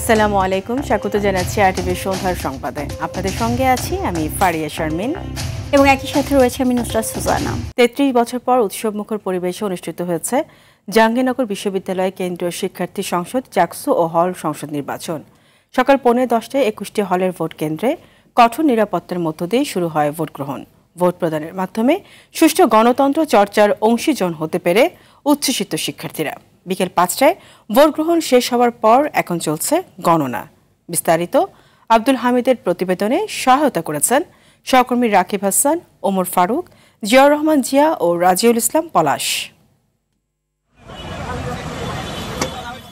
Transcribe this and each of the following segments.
আসসালামু আলাইকুম, স্বাগত জানাচ্ছি আরটিভি সন্ধ্যার সংবাদে। আপনাদের সঙ্গে আছি আমি ফারিয়া শারমিন এবং একই সাথে রয়েছে আমি নুসরাত সুজানা। ৩৩ বছর পর উৎসবমুখর পরিবেশে অনুষ্ঠিত হয়েছে জাহাঙ্গীরনগর বিশ্ববিদ্যালয় কেন্দ্রীয় শিক্ষার্থী সংসদ জাকসু ও হল সংসদ নির্বাচন। সকাল 10:15টায় 21টি হলের ভোট কেন্দ্রে কঠোর নিরাপত্তার মধ্য দিয়ে শুরু হয় ভোট গ্রহণ। ভোট প্রদানের মাধ্যমে সুষ্ঠু গণতন্ত্র চর্চার অংশীজন হতে পেরে উচ্ছ্বসিত শিক্ষার্থীরা। বিকেল 5টায় ভোট গ্রহণ শেষ হওয়ার পর এখন চলছে গণনা। বিস্তারিত আব্দুল হামিদের প্রতিবেদনে সহায়তা করেছেন সহকর্মী রাকিব হাসান, ওমর ফারুক, জিয়াউর রহমান জিয়া ও রাজিউল ইসলাম পলাশ।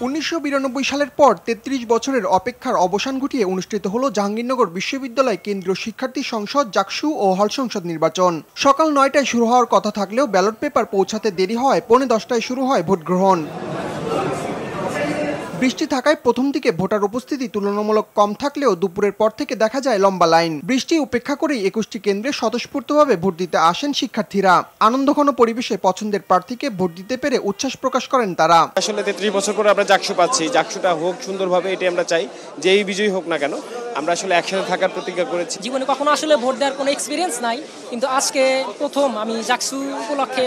1992 সালের পর 33 বছরের অপেক্ষার অবসান ঘটিয়ে অনুষ্ঠিত হলো জাহাঙ্গীরনগর বিশ্ববিদ্যালয় কেন্দ্রীয় শিক্ষার্থী সংসদ জাকসু ও হল সংসদ নির্বাচন। সকাল 9টায় শুরু হওয়ার কথা থাকলেও ব্যালট পেপার পৌঁছাতে দেরি হওয়ায় 10:15টায় শুরু হয় ভোট গ্রহণ। বৃষ্টি থাকায় প্রথম দিকে ভোটার উপস্থিতি তুলনামূলক কম থাকলেও দুপুরের পর থেকে দেখা যায় লম্বা লাইন। বৃষ্টি উপেক্ষা করেই 21টি কেন্দ্রে স্বতঃস্ফূর্তভাবে ভোট দিতে আসেন শিক্ষার্থীরা। আনন্দঘন পরিবেশে পছন্দের প্রার্থীকে ভোট দিতে পেরে উচ্ছ্বাস প্রকাশ করেন তারা। আসলে 33 বছর পরে আমরা জাকসু পাচ্ছি, জাকসুটা হোক সুন্দরভাবে, এটাই আমরা চাই। যেই বিজয়ী হোক না কেন, আমরা আসলে একসাথে থাকার প্রতিজ্ঞা করেছি। জীবনে কখনো আসলে ভোট দেওয়ার কোনো এক্সপিরিয়েন্স নাই, কিন্তু আজকে প্রথম আমি জাকসু উপলক্ষে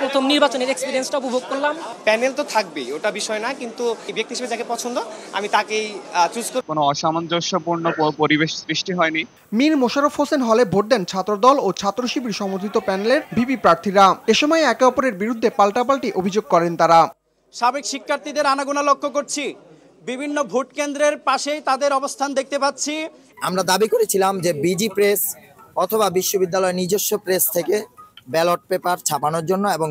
প্রথম নির্বাচনের এক্সপিরিয়েন্সটা উপভোগ করলাম। প্যানেল তো থাকবেই, ওটা বিষয় না, কিন্তু ব্যক্তি হিসেবে যাকে পছন্দ আমি তাকেই চুজ করব। কোনো অসামঞ্জস্যপূর্ণ পরিবেশ সৃষ্টি হয়নি। মীর মোশাররফ হোসেন হলে ভোট দেন ছাত্রদল ও ছাত্র শিবির সমর্থিত প্যানেলের ভিপি প্রার্থীরা। এ সময় একে অপরের বিরুদ্ধে পাল্টাপাল্টি অভিযোগ করেন তারা। সাবেক শিক্ষার্থীদের আনাগোনা লক্ষ্য করছি, বিভিন্ন ভোট কেন্দ্রের পাশেই তাদের অবস্থান দেখতে পাচ্ছি। আমরা দাবি করেছিলাম যে বিজি প্রেস অথবা বিশ্ববিদ্যালয়ের নিজস্ব প্রেস থেকে ব্যালট পেপার ছাপানোর জন্য এবং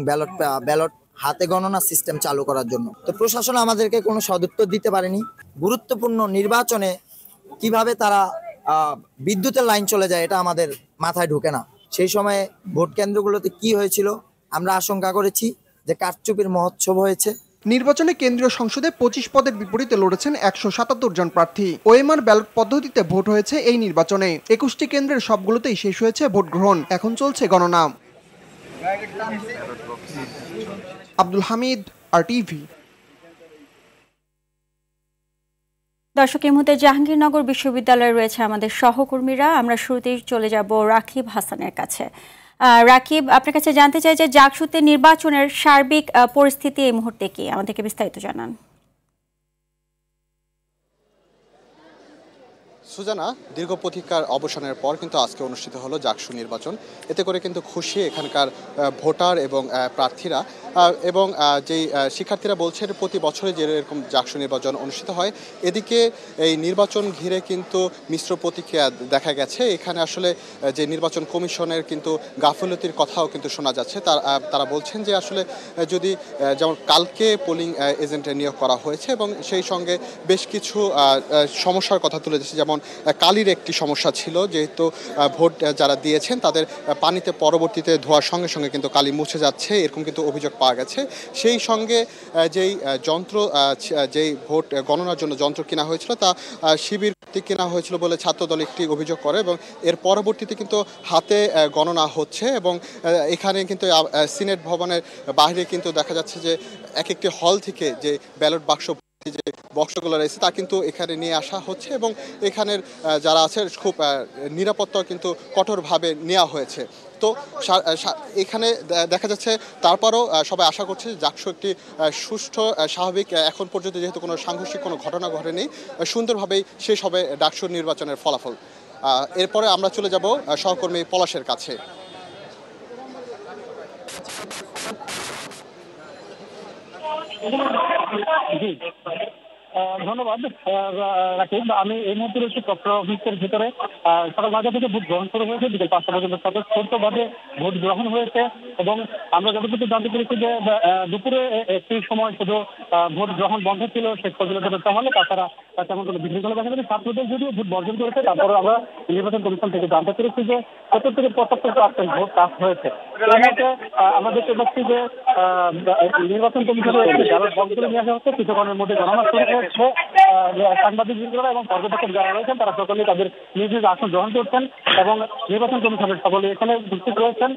ব্যালট হাতে গণনা সিস্টেম চালু করার জন্য। তো প্রশাসন আমাদেরকে কোনো সদুত্তর দিতে পারেনি। গুরুত্বপূর্ণ নির্বাচনে কিভাবে তারা বিদ্যুতের লাইন চলে যায় এটা আমাদের মাথায় ঢোকে না। সেই সময়ে ভোট কেন্দ্রগুলোতে কি হয়েছিল আমরা আশঙ্কা করেছি যে কারচুপির মহোৎসব হয়েছে। নির্বাচনে কেন্দ্রীয় সংসদে 25 পদের বিপরীতে লড়েছেন 177 জন প্রার্থী। ওএমআর ব্যালট পদ্ধতিতে ভোট হয়েছে এই নির্বাচনে। 21টি কেন্দ্রের সবগুলোতেই শেষ হয়েছে ভোট গ্রহণ, এখন চলছে গণনা। আব্দুল হামিদ, আরটিভি। দর্শক, এই মুহূর্তে জাহাঙ্গীরনগর বিশ্ববিদ্যালয়ে রয়েছে আমাদের সহকর্মীরা। আমরা শুরুতেই চলে যাব রাকিব হাসানের কাছে। রাকিব, আপনার কাছে জানতে চাই যে জাকসুতে নির্বাচনের সার্বিক পরিস্থিতি এই মুহূর্তে কি, আমাদেরকে বিস্তারিত জানান। সুজানা, দীর্ঘ প্রতীক্ষার অবসানের পর কিন্তু আজকে অনুষ্ঠিত হলো জাকসু নির্বাচন। এতে করে কিন্তু খুশি এখানকার ভোটার এবং প্রার্থীরা, এবং যেই শিক্ষার্থীরা বলছেন প্রতি বছরে যে এরকম জাকসু নির্বাচন অনুষ্ঠিত হয়, এদিকে এই নির্বাচন ঘিরে কিন্তু মিশ্র প্রতিক্রিয়া দেখা গেছে। এখানে আসলে যে নির্বাচন কমিশনের কিন্তু গাফিলতির কথাও কিন্তু শোনা যাচ্ছে। তারা বলছেন যে আসলে যদি যেমন কালকে পোলিং এজেন্ট নিয়োগ করা হয়েছে এবং সেই সঙ্গে বেশ কিছু সমস্যার কথা তুলে দিচ্ছে, যেমন কালির একটি সমস্যা ছিল, যেহেতু ভোট যারা দিয়েছেন তাদের পানিতে পরবর্তীতে ধোয়ার সঙ্গে সঙ্গে কিন্তু কালি মুছে যাচ্ছে, এরকম কিন্তু অভিযোগ পাওয়া গেছে। সেই সঙ্গে যেই যন্ত্র, যেই ভোট গণনার জন্য যন্ত্র কেনা হয়েছিল তা শিবির কেনা হয়েছিল বলে ছাত্রদল একটি অভিযোগ করে, এবং এর পরবর্তীতে কিন্তু হাতে গণনা হচ্ছে। এবং এখানে কিন্তু সিনেট ভবনের বাইরে কিন্তু দেখা যাচ্ছে যে এক একটি হল থেকে যে ব্যালট বাক্স, যে বক্সগুলো রয়েছে তা কিন্তু এখানে নিয়ে আসা হচ্ছে, এবং এখানের যারা আছে খুব নিরাপত্তা কিন্তু কঠোরভাবে নেওয়া হয়েছে। তো এখানে দেখা যাচ্ছে তারপরও সবাই আশা করছে যে জাকসু একটি সুষ্ঠু স্বাভাবিক, এখন পর্যন্ত যেহেতু কোনো সাংঘর্ষিক কোনো ঘটনা ঘটেনি, সুন্দরভাবেই শেষ হবে জাকসু নির্বাচনের ফলাফল। এরপরে আমরা চলে যাব সহকর্মী পলাশের কাছে। ধন্যবাদ রাকিব। আমি এই মুহূর্তে রয়েছি প্রক্টর অফিসের ভিতরে। সকাল 9টা থেকে ভোট গ্রহণ শুরু হয়েছে, বিকেল 5টা পর্যন্ত স্বতঃস্ফূর্তভাবে ভোট গ্রহণ হয়েছে। এবং আমরা যতটুকু জানতে পেরেছি যে দুপুরে একটি সময় শুধু ভোট গ্রহণ বন্ধ ছিল, শেষ পর্যন্ত তাহলে তাছাড়া তেমন কোনো বিশৃঙ্খলা দেখা যাবে। ছাত্রদের যদিও ভোট বর্জন করেছে, তারপরে আমরা নির্বাচন কমিশন থেকে জানতে পেরেছি যে 70 থেকে 75% ভোট কাস্ট হয়েছে। আমরা দেখতে পাচ্ছি যে নির্বাচন কমিশনের ব্যালট বক্সগুলো নিয়ে আসা হচ্ছে, কিছুক্ষণের মধ্যে গণনা শুরু হয়ে হচ্ছে সাংবাদিকরা এবং পর্যবেক্ষক যারা রয়েছেন তারা সকলেই তাদের নিজ নিজ আসন গ্রহণ করছেন এবং নির্বাচন কমিশনের সকলে এখানে উপস্থিত রয়েছেন।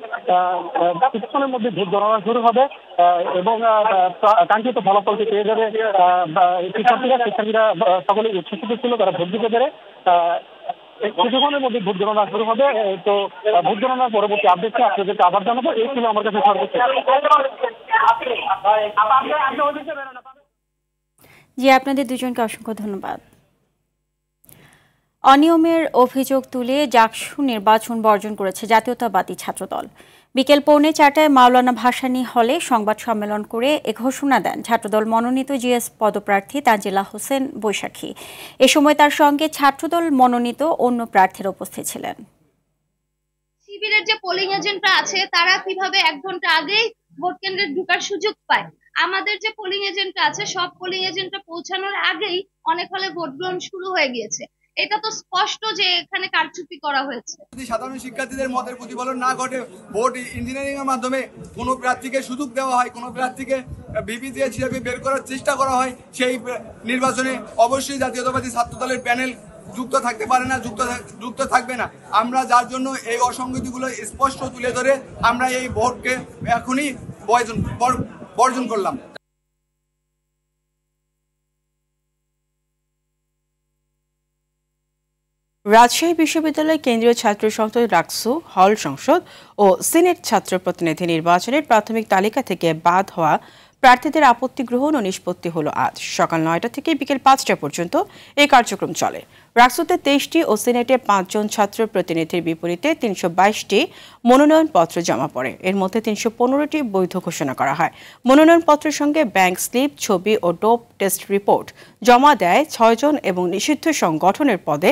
কিছুক্ষণের মধ্যে ভোট গণনা শুরু হবে এবং কাঙ্ক্ষিত ফলাফলটি পেয়ে যাবে শিক্ষার্থীরা সকলেই উচ্ছ্বসিত ছিল তারা ভোট দিতে পেরে। কিছুক্ষণের মধ্যে ভোট গণনা শুরু হবে। তো ভোট গণনার পরবর্তী আপডেটটা আপনাদেরকে আবার জানাবো। এই ছিল আমার কাছে সর্বোচ্চ। জি, আপনাদের দুজনকে অসংখ্য ধন্যবাদ। অনিয়মের অভিযোগ তুলে জাকসু নির্বাচন বর্জন করেছে জাতীয়তাবাদী ছাত্রদল। বিকেল 4:45টায় মাওলানা ভাসানী হলে সংবাদ সম্মেলন করে এ ঘোষণা দেন ছাত্রদল মনোনীত জিএস পদপ্রার্থী তানজিলা হোসেন বৈশাখী। এ সময় তার সঙ্গে ছাত্রদল মনোনীত অন্য প্রার্থীরা উপস্থিত ছিলেন। শিবিরের যে পোলিং এজেন্টরা আছে তারা কিভাবে 1 ঘন্টা আগেই ভোট কেন্দ্রে ঢোকার সুযোগ পায়, আমাদের যে পোলিং এজেন্টরা আছে সব পোলিং এজেন্টরা পৌঁছানোর আগেই অনেক হলে ভোট গ্রহণ শুরু হয়ে গিয়েছে। এটা তো স্পষ্ট যে এখানে কারচুপি করা হয়েছে। যদি সাধারণ শিক্ষার্থীদের মতের প্রতিফলন না ঘটে, ভোট ইঞ্জিনিয়ারিং এর মাধ্যমে কোনো প্রার্থীকে সুযোগ দেওয়া হয়, কোনো প্রার্থীকে বিপি দিয়ে ছিঁড়ে বের করার চেষ্টা করা হয়, সেই নির্বাচনে অবশ্যই জাতীয়তাবাদী ছাত্রদলের প্যানেল যুক্ত থাকতে পারে না, যুক্ত থাকবে না। আমরা যার জন্য এই অসঙ্গতিগুলো স্পষ্ট তুলে ধরে আমরা এই ভোটকে এখনই বর্জন করলাম। রাজশাহী বিশ্ববিদ্যালয় কেন্দ্রীয় ছাত্র সংসদ ডাকসু, হল সংসদ ও সিনেট ছাত্র প্রতিনিধি নির্বাচনের প্রাথমিক তালিকা থেকে বাদ হওয়া প্রার্থীদের আপত্তি গ্রহণ ও নিষ্পত্তি হলো আজ সকাল 9টা থেকে বিকেল 5টা পর্যন্ত এই কার্যক্রম চলে। রাকসুতে 23টি ও সিনেটে 5 জন ছাত্র প্রতিনিধির বিপরীতে 322টি মনোনয়নপত্র জমা পড়ে। এর মধ্যে 315টি বৈধ ঘোষণা করা হয়। মনোনয়নপত্রের সঙ্গে ব্যাংক স্লিপ, ছবি ও ডোপ টেস্ট রিপোর্ট জমা দেয় 6 জন এবং নিষিদ্ধ সংগঠনের পদে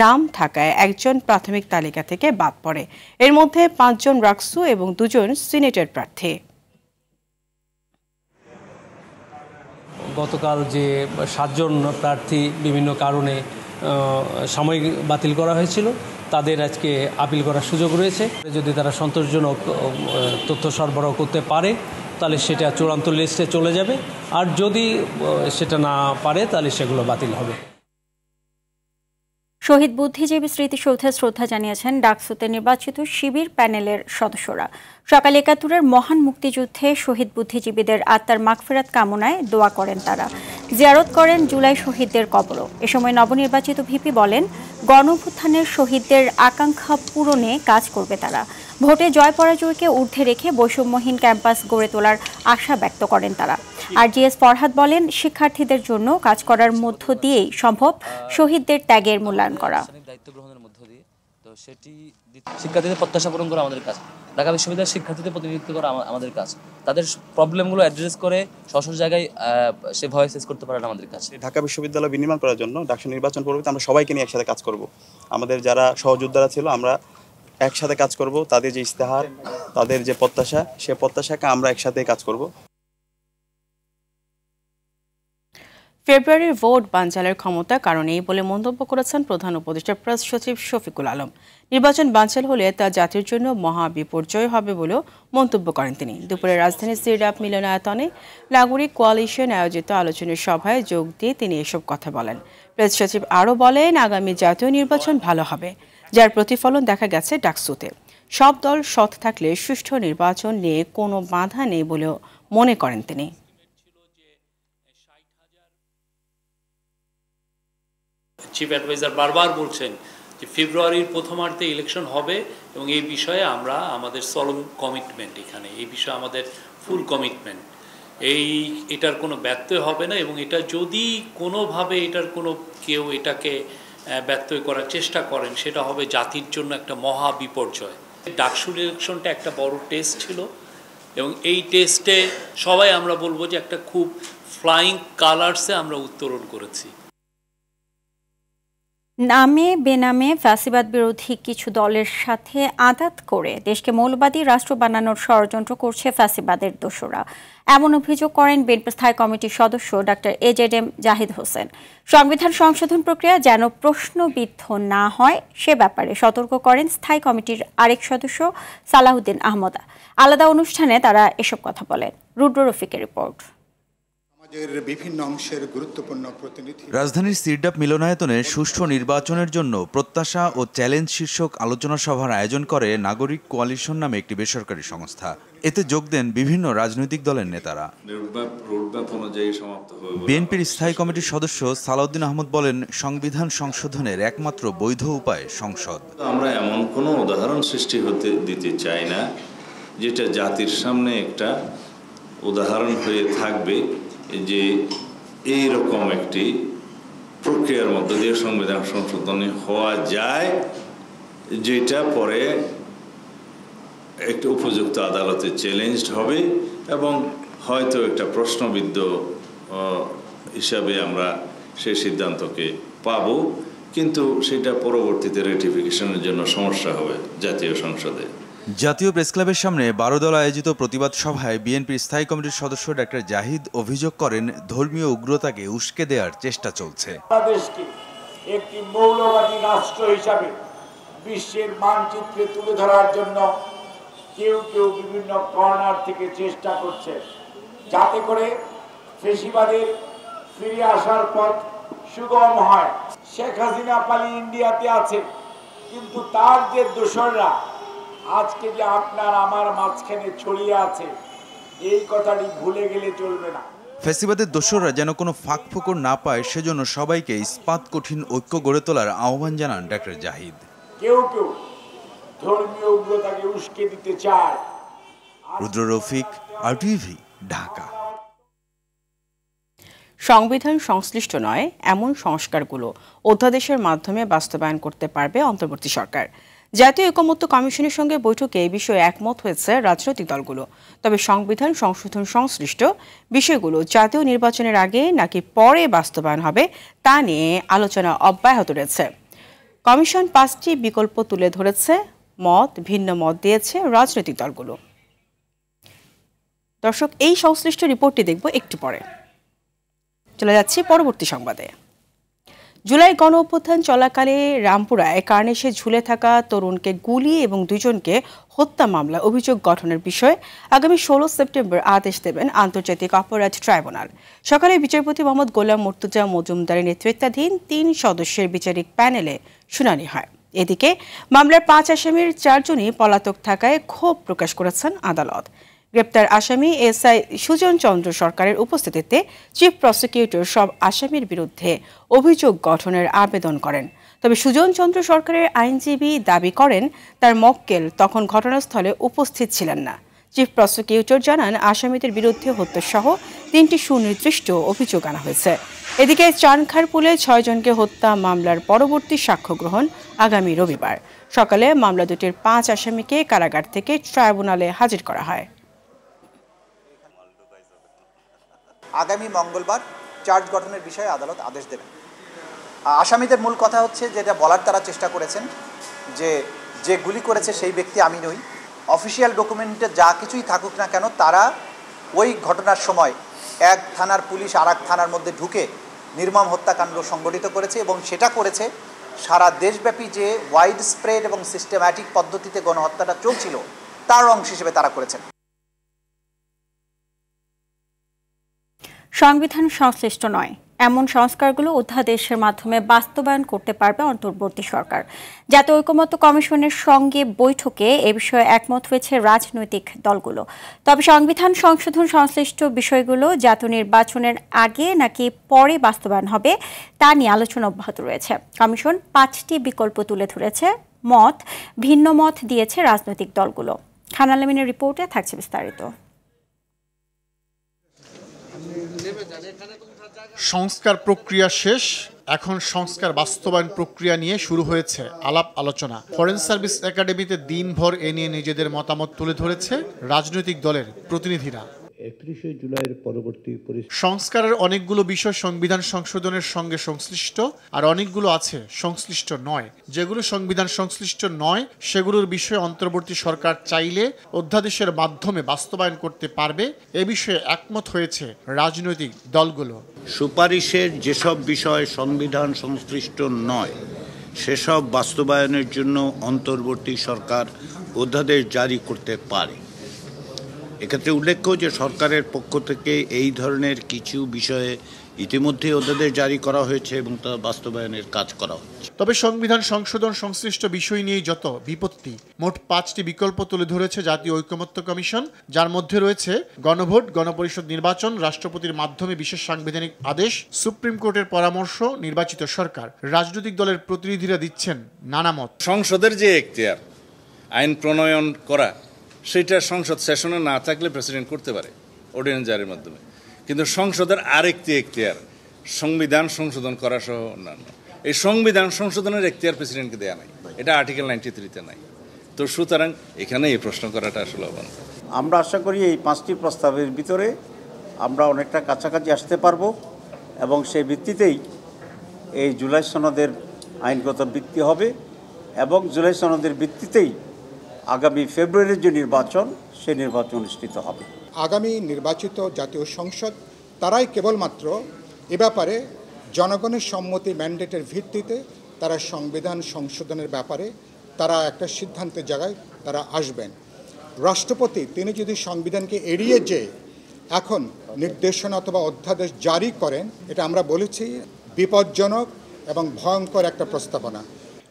নাম থাকায় 1 জন প্রাথমিক তালিকা থেকে বাদ পড়ে। এর মধ্যে 5 জন রাকসু এবং 2 জন সিনেটের প্রার্থী। গতকাল যে 7 জন প্রার্থী বিভিন্ন কারণে সাময়িক বাতিল করা হয়েছিল, তাদের আজকে আপিল করার সুযোগ রয়েছে। যদি তারা সন্তোষজনক তথ্য সরবরাহ করতে পারে তাহলে সেটা চূড়ান্ত লিস্টে চলে যাবে, আর যদি সেটা না পারে তাহলে সেগুলো বাতিল হবে। শহীদ বুদ্ধিজীবী স্মৃতিসৌধে শ্রদ্ধা জানিয়েছেন ডাকসুতে নির্বাচিত শিবির প্যানেলের সদস্যরা। সকাল ৭১-এর মহান মুক্তিযুদ্ধে শহীদ বুদ্ধিজীবীদের আত্মার মাগফিরাত কামনায় দোয়া করেন তারা। জিয়ারত করেন জুলাই শহীদদের কবরও। এ সময় নবনির্বাচিত ভিপি বলেন, গণঅভ্যুত্থানের শহীদদের আকাঙ্ক্ষা পূরণে কাজ করবে তারা। ভোটে জয় পরাজয়কে ঊর্ধ্বে রেখে বৈষম্যহীন ক্যাম্পাস গড়ে তোলার আশা ব্যক্ত করেন তারা। আর জিএস ফরহাদ বলেন, শিক্ষার্থীদের জন্য কাজ করার মধ্য দিয়েই সম্ভব শহীদদের ত্যাগের মূল্যায়ন করা। শিক্ষার্থীদের প্রত্যাশা পূরণ করা আমাদের কাজ, ঢাকা বিশ্ববিদ্যালয়ের শিক্ষার্থীদের প্রতিনিধিত্ব করা আমাদের কাজ, তাদের প্রবলেমগুলো অ্যাড্রেস করে সশস্ত্র জায়গায় সে ভয়েস রেজ করতে পারে আমাদের কাজ। ঢাকা বিশ্ববিদ্যালয় বিনির্মাণ করার জন্য ডাকসু নির্বাচন পরবর্তীতে আমরা সবাইকে নিয়ে একসাথে কাজ করব। আমাদের যারা সহযোদ্ধারা ছিল আমরা একসাথে কাজ করব। তাদের যে ইস্তেহার, তাদের যে প্রত্যাশা, সে প্রত্যাশাকে আমরা একসাথে কাজ করব। ফেব্রুয়ারির ভোট বানচালের ক্ষমতা কারণেই বলে মন্তব্য করেছেন প্রধান উপদেষ্টা প্রেস সচিব শফিকুল আলম। নির্বাচন বানচাল হলে তা জাতির জন্য মহা বিপর্যয় হবে বলেও মন্তব্য করেন তিনি। দুপুরে রাজধানীর সিরডাপ মিলনায়তনে নাগরিক কোয়ালিশন আয়োজিত আলোচনার সভায় যোগ দিয়ে তিনি এসব কথা বলেন। প্রেস সচিব আরও বলেন, আগামী জাতীয় নির্বাচন ভালো হবে, যার প্রতিফলন দেখা গেছে ডাকসুতে। সব দল সৎ থাকলে সুষ্ঠু নির্বাচন নিয়ে কোনো বাধা নেই বলেও মনে করেন তিনি। চিফ অ্যাডভাইজার বারবার বলছেন যে ফেব্রুয়ারির প্রথমার্ধে ইলেকশন হবে এবং এই বিষয়ে আমরা আমাদের সলম কমিটমেন্ট, এখানে এই বিষয়ে আমাদের ফুল কমিটমেন্ট, এটার কোনো ব্যত্যয় হবে না। এবং এটা যদি কোনোভাবে এটার কোনো কেউ এটাকে ব্যত্যয় করার চেষ্টা করেন, সেটা হবে জাতির জন্য একটা মহা বিপর্যয়। ডাকসু ইলেকশনটা একটা বড় টেস্ট ছিল এবং এই টেস্টে সবাই আমরা বলবো যে একটা খুব ফ্লাইং কালার্সে আমরা উত্তরণ করেছি। নামে বেনামে ফ্যাসিবাদ বিরোধী কিছু দলের সাথে আঁতাত করে দেশকে মৌলবাদী রাষ্ট্র বানানোর ষড়যন্ত্র করছে ফ্যাসিবাদের দোসররা। এমন অভিযোগ করেন বিএনপি স্থায়ী কমিটির সদস্য ডক্টর এজেডএম জাহিদ হোসেন। সংবিধান সংশোধন প্রক্রিয়া যেন প্রশ্নবিদ্ধ না হয় সে ব্যাপারে সতর্ক করেন স্থায়ী কমিটির আরেক সদস্য সালাউদ্দিন আহমদ। আলাদা অনুষ্ঠানে তারা এসব কথা বলেন। রুদ্র রফিকের রিপোর্ট। বিভিন্ন অংশের গুরুত্বপূর্ণ প্রতিনিধি। রাজধানীর সিরডাপ মিলনায়তনে সুষ্ঠু নির্বাচনের জন্য প্রত্যাশা ও চ্যালেঞ্জ শীর্ষক আলোচনা সভার আয়োজন করে নাগরিক কোয়ালিশন নামে একটি বেসরকারি সংস্থা। এতে যোগ দেন বিভিন্ন রাজনৈতিক দলের নেতারা। বিএনপির স্থায়ী কমিটির সদস্য সালাউদ্দিন আহমদ বলেন, সংবিধান সংশোধনের একমাত্র বৈধ উপায় সংসদ। আমরা এমন কোনো উদাহরণ সৃষ্টি হতে দিতে চাই না যেটা জাতির সামনে একটা উদাহরণ হয়ে থাকবে যে এই রকম একটি প্রক্রিয়ার মধ্য দিয়ে সংবিধান সংশোধনী হওয়া যায়, যেটা পরে একটা উপযুক্ত আদালতে চ্যালেঞ্জড হবে এবং হয়তো একটা প্রশ্নবিদ্ধ হিসাবে আমরা সেই সিদ্ধান্তকে পাব, কিন্তু সেটা পরবর্তীতে রেটিফিকেশনের জন্য সমস্যা হবে জাতীয় সংসদে। জাতীয় প্রেসক্লাবের সামনে 12 দল আয়োজিত প্রতিবাদ সভায় বিএনপির স্থায়ী কমিটির সদস্য ডাক্তার জাহিদ অভিযোগ করেন, ধর্মীয় উগ্রতাকে উস্কে দেওয়ার চেষ্টা চলছে। বাংলাদেশকে একটি মৌলবাদী রাষ্ট্র হিসাবে বিশ্বের মানচিত্রে তুলে ধরার জন্য কেউ কেউ বিভিন্ন কর্নার থেকে চেষ্টা করছে, যাতে করে ফেসিবাদের ফিরে আসার পথ সুগম হয়। শেখ হাসিনা পালিয়ে ইন্ডিয়াতে আছে, কিন্তু তার যে দোসররা আজকে যে আপনার আমার মাঝখানে ছড়িয়ে আছে, এই কথাটি ভুলে গেলে চলবে না। ফেসিবাদের দোসররা যেন কোনো ফাঁক ফোকর না পায়, সেজন্য সবাইকে ইস্পাত কঠিন ঐক্য গড়ে তোলার আহ্বান জানান ডাক্তার জাহিদ। কেউ কেউ ধর্মীয় উগ্রতাকে উস্কে দিতে চায়। রুদ্র রফিক, RTV, ঢাকা। সংবিধান সংশ্লিষ্ট নয় এমন সংস্কারগুলো অধ্যাদেশের মাধ্যমে বাস্তবায়ন করতে পারবে অন্তর্বর্তী সরকার। জাতীয় ঐকমত্য কমিশনের সঙ্গে বৈঠকে এই বিষয়ে একমত হয়েছে রাজনৈতিক দলগুলো। তবে সংবিধান সংশোধন সংশ্লিষ্ট বিষয়গুলো জাতীয় নির্বাচনের আগে নাকি পরে বাস্তবায়ন হবে তা নিয়ে আলোচনা অব্যাহত রয়েছে। কমিশন 5টি বিকল্প তুলে ধরেছে, ভিন্ন মত দিয়েছে রাজনৈতিক দলগুলো। দর্শক, এই সংশ্লিষ্ট রিপোর্টটি দেখব একটু পরে। চলে যাচ্ছি পরবর্তী সংবাদে। জুলাই গণ অভ্যুত্থান চলাকালে রামপুরায় কার্নিশে ঝুলে থাকা তরুণকে গুলি এবং 2 জনকে হত্যা মামলা অভিযোগ গঠনের বিষয়ে আগামী 16 সেপ্টেম্বর আদেশ দেবেন আন্তর্জাতিক অপরাধ ট্রাইব্যুনাল। সকালে বিচারপতি মোহাম্মদ গোলাম মুর্তজা মজুমদারের নেতৃত্বাধীন 3 সদস্যের বিচারিক প্যানেলে শুনানি হয়। এদিকে মামলার 5 আসামির 4 জনই পলাতক থাকায় ক্ষোভ প্রকাশ করেছেন আদালত। গ্রেপ্তার আসামি SI সুজন চন্দ্র সরকারের উপস্থিতিতে চিফ প্রসিকিউটর সব আসামির বিরুদ্ধে অভিযোগ গঠনের আবেদন করেন। তবে সুজন চন্দ্র সরকারের আইনজীবী দাবি করেন তার মক্কেল তখন ঘটনাস্থলে উপস্থিত ছিলেন না। চিফ প্রসিকিউটর জানান, আসামিদের বিরুদ্ধে হত্যাসহ 3টি সুনির্দিষ্ট অভিযোগ আনা হয়েছে। এদিকে চানখারপুলে 6 জনকে হত্যা মামলার পরবর্তী সাক্ষ্য গ্রহণ আগামী রবিবার। সকালে মামলা দুটির 5 আসামিকে কারাগার থেকে ট্রাইব্যুনালে হাজির করা হয়। আগামী মঙ্গলবার চার্জ গঠনের বিষয়ে আদালত আদেশ দেবেন। আসামিদের মূল কথা হচ্ছে, যেটা বলার তারা চেষ্টা করেছেন, যে গুলি করেছে সেই ব্যক্তি আমি নই। অফিসিয়াল ডকুমেন্টে যা কিছুই থাকুক না কেন, তারা ওই ঘটনার সময় এক থানার পুলিশ আর এক থানার মধ্যে ঢুকে নির্মম হত্যাকাণ্ড সংগঠিত করেছে এবং সেটা করেছে সারা দেশব্যাপী যে ওয়াইড স্প্রেড এবং সিস্টেম্যাটিক পদ্ধতিতে গণহত্যাটা চলছিল তার অংশ হিসেবে তারা করেছেন। সংবিধান সংশ্লিষ্ট নয় এমন সংস্কারগুলো অধ্যাদেশের মাধ্যমে বাস্তবায়ন করতে পারবে অন্তর্বর্তী সরকার। জাতীয় ঐকমত্য কমিশনের সঙ্গে বৈঠকে এ বিষয়ে একমত হয়েছে রাজনৈতিক দলগুলো। তবে সংবিধান সংশোধন সংশ্লিষ্ট বিষয়গুলো জাতীয় নির্বাচনের আগে নাকি পরে বাস্তবায়ন হবে তা নিয়ে আলোচনা অব্যাহত রয়েছে। কমিশন 5টি বিকল্প তুলে ধরেছে, ভিন্ন মত দিয়েছে রাজনৈতিক দলগুলো। খান আলমিনের রিপোর্টে থাকছে বিস্তারিত। সংস্কার প্রক্রিয়া শেষ, এখন সংস্কার বাস্তবায়ন প্রক্রিয়া নিয়ে শুরু হয়েছে আলাপ আলোচনা। ফরেন সার্ভিস একাডেমিতে দিনভর এ নিয়ে নিজেদের মতামত তুলে ধরেছে রাজনৈতিক দলের প্রতিনিধিরা। 31শে জুলাইয়ের পরবর্তী সংস্কারের অনেকগুলো বিষয় সংবিধান সংশোধনের সঙ্গে সংশ্লিষ্ট, আর অনেকগুলো আছে সংশ্লিষ্ট নয়। যেগুলো সংবিধান সংশ্লিষ্ট নয় সেগুলোর বিষয়ে অন্তর্বর্তী সরকার চাইলে অধ্যাদেশের মাধ্যমে বাস্তবায়ন করতে পারবে। এ বিষয়ে একমত হয়েছে রাজনৈতিক দলগুলো। সুপারিশের যেসব বিষয় সংবিধান সংশ্লিষ্ট নয় সেসব বাস্তবায়নের জন্য অন্তর্বর্তী সরকার অধ্যাদেশ জারি করতে পারে। এক্ষেত্রে উল্লেখ্য যে সরকারের পক্ষ থেকে এই ধরনের কিছু বিষয়ে ইতিমধ্যে ওদের জারি করা হয়েছে এবং তা বাস্তবায়নের কাজ করা হচ্ছে। তবে সংবিধান সংশোধন সংশ্লিষ্ট বিষয় নিয়ে যত বিপত্তি, মোট 5টি বিকল্প তুলে ধরেছে জাতীয় ঐকমত্য কমিশন, যার মধ্যে রয়েছে গণভোট, গণপরিষদ নির্বাচন, রাষ্ট্রপতির মাধ্যমে বিশেষ সাংবিধানিক আদেশ, সুপ্রিম কোর্টের পরামর্শ, নির্বাচিত সরকার। রাজনৈতিক দলের প্রতিনিধিরা দিচ্ছেন নানা মত। সংসদের যে এখতিয়ার আইন প্রণয়ন করা, সেটা সংসদ সেশনে না থাকলে প্রেসিডেন্ট করতে পারে অর্ডিন্যান্স জারির মাধ্যমে, কিন্তু সংসদের আরেকটি এখতিয়ার সংবিধান সংশোধন করা সহ অন্যান্য, এই সংবিধান সংশোধনের এখতিয়ার প্রেসিডেন্টকে দেওয়া নাই, এটা আর্টিকেল 93-তে নাই। তো সুতরাং এখানে এই প্রশ্ন করাটা আসলে অবান্তর। আমরা আশা করি এই 5টি প্রস্তাবের ভিতরে আমরা অনেকটা কাছাকাছি আসতে পারবো এবং সেই ভিত্তিতেই এই জুলাই সনদের আইনগত ভিত্তি হবে এবং জুলাই সনদের ভিত্তিতেই আগামী ফেব্রুয়ারির যে নির্বাচন, সেই নির্বাচন অনুষ্ঠিত হবে। আগামী নির্বাচিত জাতীয় সংসদ তারাই কেবলমাত্র এ ব্যাপারে জনগণের সম্মতি ম্যান্ডেটের ভিত্তিতে তারা সংবিধান সংশোধনের ব্যাপারে তারা একটা সিদ্ধান্তের জায়গায় তারা আসবেন। রাষ্ট্রপতি তিনি যদি সংবিধানকে এড়িয়ে যেয়ে এখন নির্দেশনা অথবা অধ্যাদেশ জারি করেন, এটা আমরা বলেছি বিপজ্জনক এবং ভয়ঙ্কর একটা প্রস্তাবনা।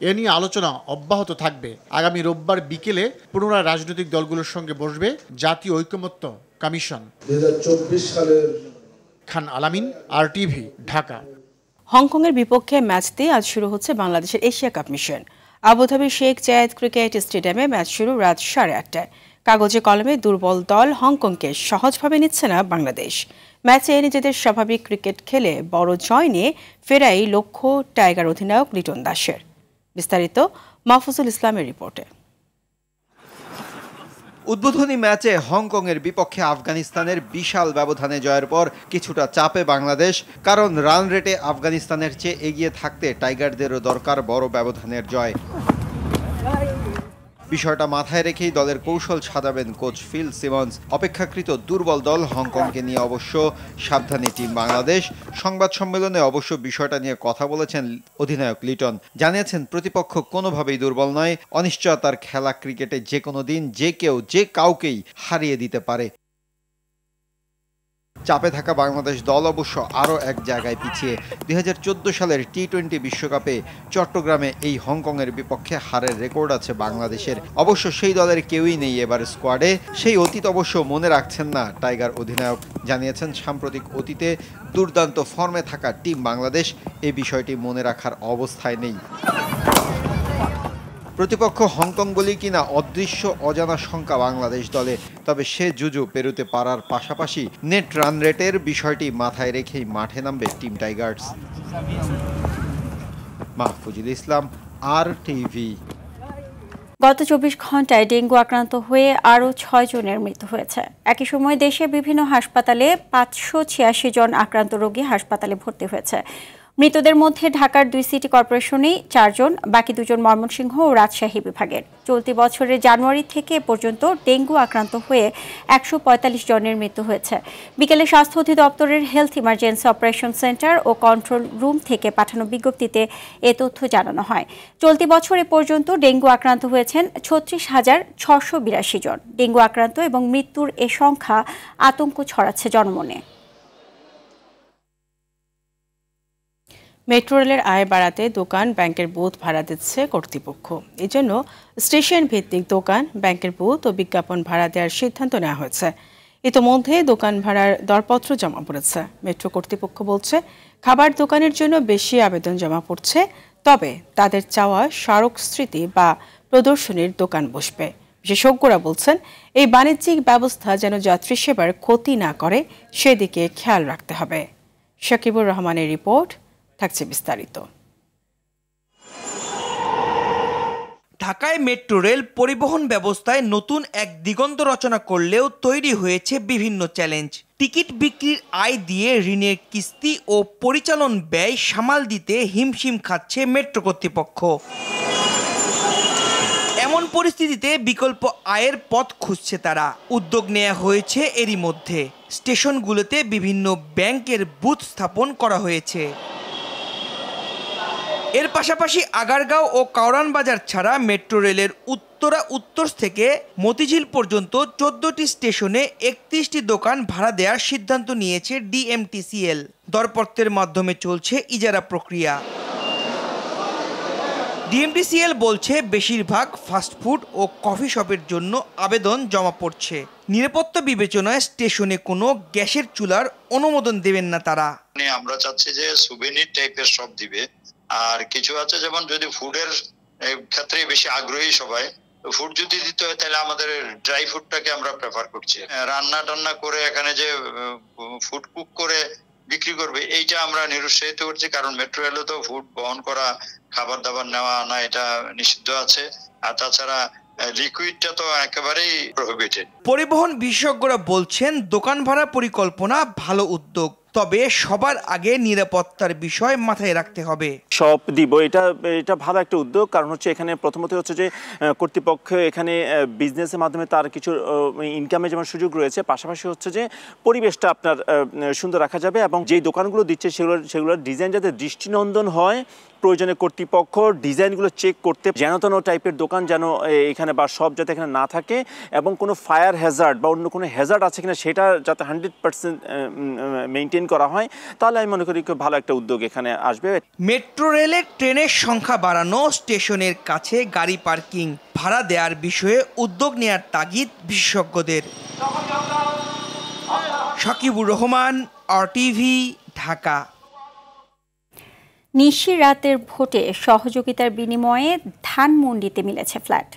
এ নিয়ে আলোচনা অব্যাহত থাকবে। আগামী রোববার বিকেলে পুনরায় রাজনৈতিক দলগুলোর সঙ্গে বসবে জাতীয় ঐকমত্য কমিশন। 2024 সালের খান আলামিন, RTV, ঢাকা। হংকংয়ের বিপক্ষে ম্যাচ দিয়ে আজ শুরু হচ্ছে বাংলাদেশের এশিয়া কাপ মিশন। আবুধাবির শেখ জায়েদ ক্রিকেট স্টেডিয়ামে ম্যাচ শুরু রাত 8:30টায়। কাগজে কলমে দুর্বল দল হংকংকে সহজভাবে নিচ্ছে না বাংলাদেশ। ম্যাচে নিজেদের স্বাভাবিক ক্রিকেট খেলে বড় জয় নিয়ে ফেরাই লক্ষ্য টাইগার অধিনায়ক লিটন দাসের। বিস্তারিত মাহফুজুল ইসলামের রিপোর্টে। উদ্বোধনী ম্যাচে হংকংয়ের বিপক্ষে আফগানিস্তানের বিশাল ব্যবধানে জয়ের পর কিছুটা চাপে বাংলাদেশ, কারণ রান রেটে আফগানিস্তানের চেয়ে এগিয়ে থাকতে টাইগারদেরও দরকার বড় ব্যবধানের জয়। বিষয়টা মাথায় রেখেই দলের কৌশল সাজাবেন কোচ ফিল সিমন্স। অপেক্ষাকৃত দুর্বল দল হংকংকে নিয়ে অবশ্য সাবধানী টিম বাংলাদেশ। সংবাদ সম্মেলনে অবশ্য বিষয়টা নিয়ে কথা বলেছেন অধিনায়ক লিটন। জানিয়েছেন প্রতিপক্ষ কোনোভাবেই দুর্বল নয়, অনিশ্চয়তার খেলা ক্রিকেটে যে কোনো দিন যে কেউ যে কাউকেই হারিয়ে দিতে পারে। চাপে থাকা বাংলাদেশ দল অবশ্য আরও এক জায়গায় পিছিয়ে। 2014 সালের টি-20 বিশ্বকাপে চট্টগ্রামে এই হংকংয়ের বিপক্ষে হারের রেকর্ড আছে বাংলাদেশের। অবশ্য সেই দলের কেউই নেই এবার স্কোয়াডে। সেই অতীত অবশ্য মনে রাখছেন না টাইগার অধিনায়ক। জানিয়েছেন সাম্প্রতিক অতীতে দুর্দান্ত ফর্মে থাকা টিম বাংলাদেশ এই বিষয়টি মনে রাখার অবস্থায় নেই। প্রতিপক্ষ হংকং বলেই কিনা অদৃশ্য অজানা শঙ্কা বাংলাদেশ দলে, তবে সে জুজু পেরোতে পারার পাশাপাশি নেট রান রেটের বিষয়টি মাথায় রেখেই মাঠে নামবে টিম টাইগার্স। মাহফুজুল ইসলাম, RTV। গত 24 ঘন্টায় ডেঙ্গু আক্রান্ত হয়ে আরও 6 জনের মৃত্যু হয়েছে। একই সময় দেশে বিভিন্ন হাসপাতালে 586 জন আক্রান্ত রোগী হাসপাতালে ভর্তি হয়েছে। মৃতদের মধ্যে ঢাকার 2 সিটি কর্পোরেশনেই 4 জন, বাকি 2 জন ময়মনসিংহ ও রাজশাহী বিভাগের। চলতি বছরের জানুয়ারি থেকে পর্যন্ত ডেঙ্গু আক্রান্ত হয়ে 145 জনের মৃত্যু হয়েছে। বিকেলে স্বাস্থ্য অধিদপ্তরের হেলথ ইমার্জেন্সি অপারেশন সেন্টার ও কন্ট্রোল রুম থেকে পাঠানো বিজ্ঞপ্তিতে এ তথ্য জানানো হয়। চলতি বছরে পর্যন্ত ডেঙ্গু আক্রান্ত হয়েছেন 36,682 জন। ডেঙ্গু আক্রান্ত এবং মৃত্যুর এ সংখ্যা আতঙ্ক ছড়াচ্ছে জনমনে। মেট্রো রেলের আয় বাড়াতে দোকান, ব্যাংকের বুথ ভাড়া দিচ্ছে কর্তৃপক্ষ। এজন্য স্টেশন ভিত্তিক দোকান, ব্যাংকের বুথ ও বিজ্ঞাপন ভাড়া দেওয়ার সিদ্ধান্ত নেওয়া হয়েছে। ইতোমধ্যে দোকান ভাড়ার দরপত্র জমা পড়েছে। মেট্রো কর্তৃপক্ষ বলছে, খাবার দোকানের জন্য বেশি আবেদন জমা পড়ছে, তবে তাদের চাওয়া স্মারক স্মৃতি বা প্রদর্শনীর দোকান বসবে। বিশেষজ্ঞরা বলছেন, এই বাণিজ্যিক ব্যবস্থা যেন যাত্রী সেবার ক্ষতি না করে সেদিকে খেয়াল রাখতে হবে। শাকিবুর রহমানের রিপোর্ট, থাকছে বিস্তারিত। ঢাকায় মেট্রো রেল পরিবহন ব্যবস্থায় নতুন এক দিগন্ত রচনা করলেও তৈরি হয়েছে বিভিন্ন চ্যালেঞ্জ। টিকিট বিক্রির আয় দিয়ে ঋণের কিস্তি ও পরিচালন ব্যয় সামাল দিতে হিমশিম খাচ্ছে মেট্রো কর্তৃপক্ষ। এমন পরিস্থিতিতে বিকল্প আয়ের পথ খুঁজছে তারা। উদ্যোগ নেওয়া হয়েছে এরই মধ্যে। স্টেশনগুলোতে বিভিন্ন ব্যাংকের বুথ স্থাপন করা হয়েছে। এর পাশাপাশি আগারগাঁও ও কাওরান বাজার ছাড়া মেট্রো রেলের উত্তরা উত্তর থেকে মতিঝিল পর্যন্ত 14টি স্টেশনে 31টি দোকান ভাড়া দেওয়ার সিদ্ধান্ত নিয়েছে ডিএমটিসিএল। দরপত্রের মাধ্যমে চলছে ইজারা প্রক্রিয়া। ডিএমটিসিএল বলছে বেশিরভাগ ফাস্টফুড ও কফি শপের জন্য আবেদন জমা পড়ছে। নিরাপত্তা বিবেচনায় স্টেশনে কোনো গ্যাসের চুলার অনুমোদন দেবেন না তারা। আমরা চাচ্ছি যে সুভেনির টাইপের সব দিবে, আর কিছু আছে যেমন যদি ফুডের ক্ষেত্রে বেশি আগ্রহী সবাই, ফুড যদি দিতে হয় তাহলে আমাদের ড্রাই ফুডটাকে আমরা প্রেফার করছি। রান্না টান্না করে এখানে যে ফুড কুক করে বিক্রি করবে এইটা আমরা নিরুৎসাহিত করছি, কারণ মেট্রো রেলে তো ফুড বহন করা, খাবার দাবার নেওয়া আনা এটা নিষিদ্ধ আছে, আর তাছাড়া লিকুইডটা তো একেবারেই প্রহিবিটেড। পরিবহন বিশেষজ্ঞরা বলছেন দোকান ভাড়া পরিকল্পনা ভালো উদ্যোগ, তবে সবার আগে নিরাপত্তার বিষয় মাথায় রাখতে হবে। সব দিব এটা ভালো একটা উদ্যোগ, কারণ হচ্ছে এখানে প্রথমত হচ্ছে যে কর্তৃপক্ষ এখানে বিজনেসের মাধ্যমে তার কিছু ইনকামের যেমন সুযোগ রয়েছে, পাশাপাশি হচ্ছে যে পরিবেশটা আপনার সুন্দর রাখা যাবে, এবং যেই দোকানগুলো দিচ্ছে সেগুলোর ডিজাইন যাতে দৃষ্টিনন্দন হয়। প্রয়োজনে কর্তৃপক্ষ ডিজাইনগুলো চেক করতে, যেন তেন টাইপের দোকান যেন এখানে বা সব যাতে এখানে না থাকে, এবং কোনো ফায়ার হ্যাজার্ড বা অন্য কোনো হ্যাজার্ড আছে কিনা সেটা যাতে 100% মেনটেন করা হয়, তাহলে আমি মনে করি খুব ভালো একটা উদ্যোগ এখানে আসবে। মেট্রো রেলের ট্রেনের সংখ্যা বাড়ানো, স্টেশনের কাছে গাড়ি পার্কিং, ভাড়া দেওয়ার বিষয়ে উদ্যোগ নেওয়ার তাগিদ বিশেষজ্ঞদের। সাকিবুর রহমান, RTV, ঢাকা। নিশি রাতের ভোটে সহযোগিতার বিনিময়ে ধানমন্ডিতে মিলেছে ফ্ল্যাট।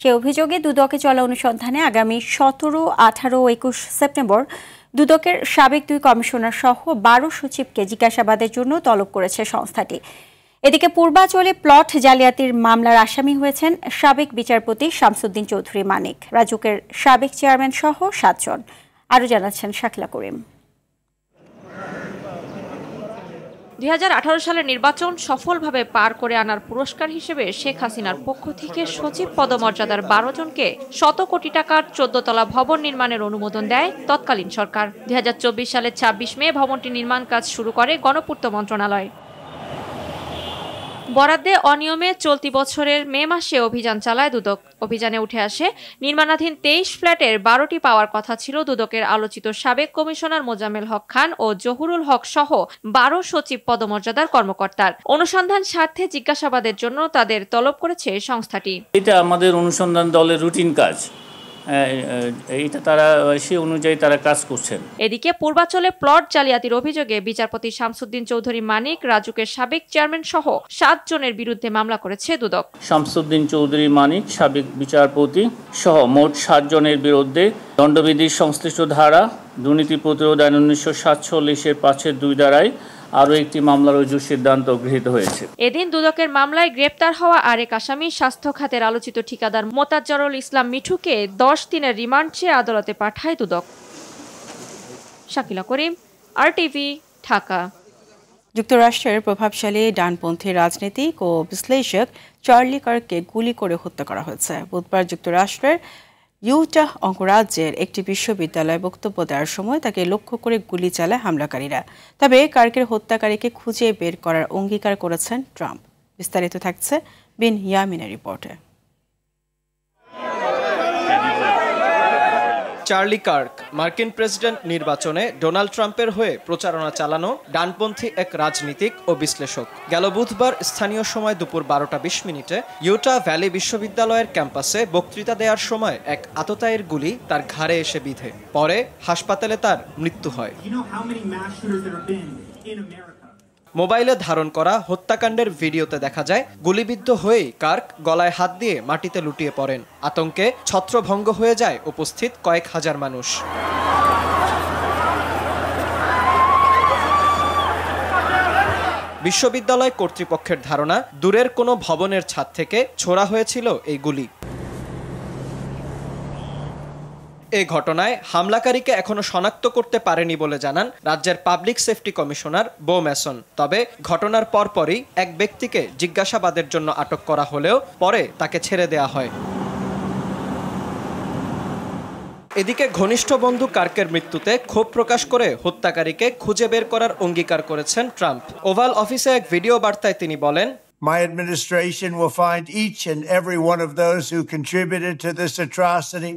সে অভিযোগে দুদকে চলা অনুসন্ধানে আগামী 17, 18 ও 21 সেপ্টেম্বর দুদকের সাবেক 2 কমিশনার সহ 12 সচিবকে জিজ্ঞাসাবাদের জন্য তলব করেছে সংস্থাটি। এদিকে পূর্বাচলে প্লট জালিয়াতির মামলার আসামি হয়েছেন সাবেক বিচারপতি শামসুদ্দিন চৌধুরী মানিক, রাজুকের সাবেক চেয়ারম্যান সহ 7 জন। আরও জানাচ্ছেন শাকিলা করিম। 2018 সালের নির্বাচন সফলভাবে পার করে আনার পুরস্কার হিসেবে শেখ হাসিনার পক্ষ থেকে সচিব পদমর্যাদার 12 জনকে 100 কোটি টাকার 14 তলা ভবন নির্মাণের অনুমোদন দেয় তৎকালীন সরকার। 2024 সালের 26 মে ভবনটি নির্মাণ কাজ শুরু করে গণপূর্ত মন্ত্রণালয়। বরাদ্দে অনিয়মে চলতি বছরের মে মাসে অভিযান চালায় দুদক। অভিযানে উঠে আসে নির্মাণাধীন 23 ফ্ল্যাটের 12টি পাওয়ার কথা ছিল দুদকের আলোচিত সাবেক কমিশনার মোজাম্মেল হক খান ও জহুরুল হক সহ 12 সচিব পদমর্যাদার কর্মকর্তার। অনুসন্ধান স্বার্থে জিজ্ঞাসাবাদের জন্য তাদের তলব করেছে সংস্থাটি। এটা আমাদের অনুসন্ধান দলের রুটিন কাজ, এইটা তারা সেই অনুযায়ী তারা কাজ করছেন। এদিকে পূর্বাচলে প্লট জালিয়াতির অভিযোগে বিচারপতি শামসুদ্দিন চৌধুরী মানিক, রাজুকের সাবেক চেয়ারম্যান সহ 7 জনের বিরুদ্ধে মামলা করেছে দুদক। শামসুদ্দিন চৌধুরী মানিক সাবেক বিচারপতি সহ মোট 7 জনের বিরুদ্ধে দণ্ডবিধির সংশ্লিষ্ট ধারা, দুর্নীতি প্রতিরোধ আইন 1947-এর 5-2 ধারায় আরও একটি মামলার রুজুর সিদ্ধান্ত গৃহীত হয়েছে। এদিন দুদকের মামলায় গ্রেপ্তার হওয়া আরেক আসামি স্বাস্থ্য খাতের আলোচিত ঠিকাদার মোতাজ্জরুল ইসলাম মিঠুকে 10 দিনের রিমান্ড চেয়ে আদালতে পাঠায় দুদক। শাকিলা করিম, RTV, ঢাকা। যুক্তরাষ্ট্রের প্রভাবশালী ডানপন্থী রাজনীতিক ও বিশ্লেষক চার্লি কার্ককে গুলি করে হত্যা করা হয়েছে। বুধবার যুক্তরাষ্ট্রের ইউটাহ অঙ্গরাজ্যের একটি বিশ্ববিদ্যালয়ে বক্তব্য দেওয়ার সময় তাকে লক্ষ্য করে গুলি চালায় হামলাকারীরা। তবে কার্কের হত্যাকারীকে খুঁজে বের করার অঙ্গীকার করেছেন ট্রাম্প। বিস্তারিত থাকছে বিন ইয়ামিনের রিপোর্টে। চার্লি কার্ক মার্কিন প্রেসিডেন্ট নির্বাচনে ডোনাল্ড ট্রাম্পের হয়ে প্রচারণা চালানো ডানপন্থী এক রাজনীতিক ও বিশ্লেষক। গেল বুধবার স্থানীয় সময় দুপুর 12:20 ইউটা ভ্যালি বিশ্ববিদ্যালয়ের ক্যাম্পাসে বক্তৃতা দেওয়ার সময় এক আততায়ীর গুলি তার ঘাড়ে এসে বিঁধে। পরে হাসপাতালে তার মৃত্যু হয়। মোবাইলে ধারণ করা হত্যাকাণ্ডের ভিডিওতে দেখা যায় গুলিবিদ্ধ হয়েই কার্ক গলায় হাত দিয়ে মাটিতে লুটিয়ে পড়েন। আতঙ্কে ছত্রভঙ্গ হয়ে যায় উপস্থিত কয়েক হাজার মানুষ। বিশ্ববিদ্যালয় কর্তৃপক্ষের ধারণা দূরের কোনো ভবনের ছাদ থেকে ছোড়া হয়েছিল এই গুলি। এই ঘটনায় হামলাকারীকে এখনো শনাক্ত করতে পারেনি বলে জানান রাজ্যের পাবলিক সেফটি কমিশনার বো ম্যাসন। তবে ঘটনার পরপরই এক ব্যক্তিকে জিজ্ঞাসাবাদের জন্য আটক করা হলেও পরে তাকে ছেড়ে দেয়া হয়। এদিকে ঘনিষ্ঠ বন্ধু কার্কের মৃত্যুতে ক্ষোভ প্রকাশ করে হত্যাকারীকে খুঁজে বের করার অঙ্গীকার করেছেন ট্রাম্প। ওভাল অফিসে এক ভিডিও বার্তায় তিনি বলেন, My administration will find each and every one of those who contributed to this atrocity.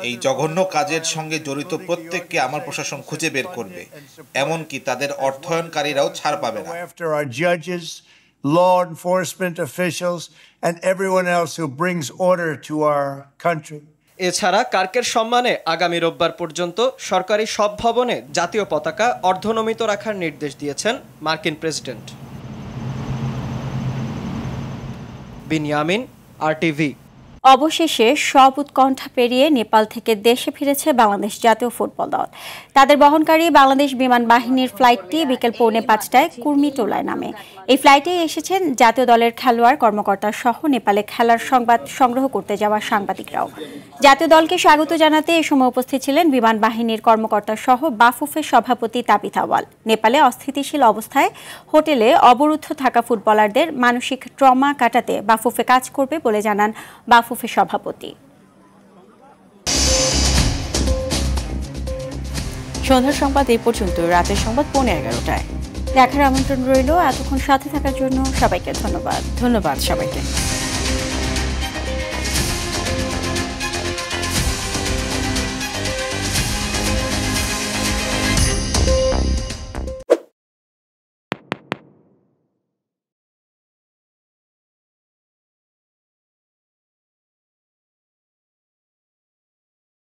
এই জঘন্য কাজের সঙ্গে জড়িত প্রত্যেককে আমার প্রশাসন খুঁজে বের করবে, এমনকি তাদের অর্থায়নকারীরাও ছাড় পাবে না। After our judges, law enforcement officials, and everyone else who brings order to our country. এছাড়া কার্কের সম্মানে আগামী রোববার পর্যন্ত সরকারি সব ভবনে জাতীয় পতাকা অর্ধনমিত রাখার নির্দেশ দিয়েছেন মার্কিন প্রেসিডেন্ট। বিনিয়ামিন, RTV। অবশেষে সব উৎকণ্ঠা পেরিয়ে নেপাল থেকে দেশে ফিরেছে বাংলাদেশ জাতীয় ফুটবল দল। তাদের বহনকারী বাংলাদেশ বিমান বাহিনীর ফ্লাইটটি বিকেল 4:45টায় কুর্মিটোলায় নামে। এই ফ্লাইটে এসেছেন জাতীয় দলের খেলোয়াড়, কর্মকর্তা সহ নেপালে খেলার সংবাদ সংগ্রহ করতে যাওয়া সাংবাদিকরাও। জাতীয় দলকে স্বাগত জানাতে এ সময় উপস্থিত ছিলেন বিমান বাহিনীর কর্মকর্তা সহ বাফুফের সভাপতি তাপিত আওয়াল। নেপালে অস্থিতিশীল অবস্থায় হোটেলে অবরুদ্ধ থাকা ফুটবলারদের মানসিক ট্রমা কাটাতে বাফুফে কাজ করবে বলে জানান বাফুফের সভাপতি। সন্ধ্যার সংবাদ এই পর্যন্ত। রাতের সংবাদ 11:15টায় দেখার আমন্ত্রণ রইল। এতক্ষণ সাথে থাকার জন্য সবাইকে ধন্যবাদ। ধন্যবাদ সবাইকে।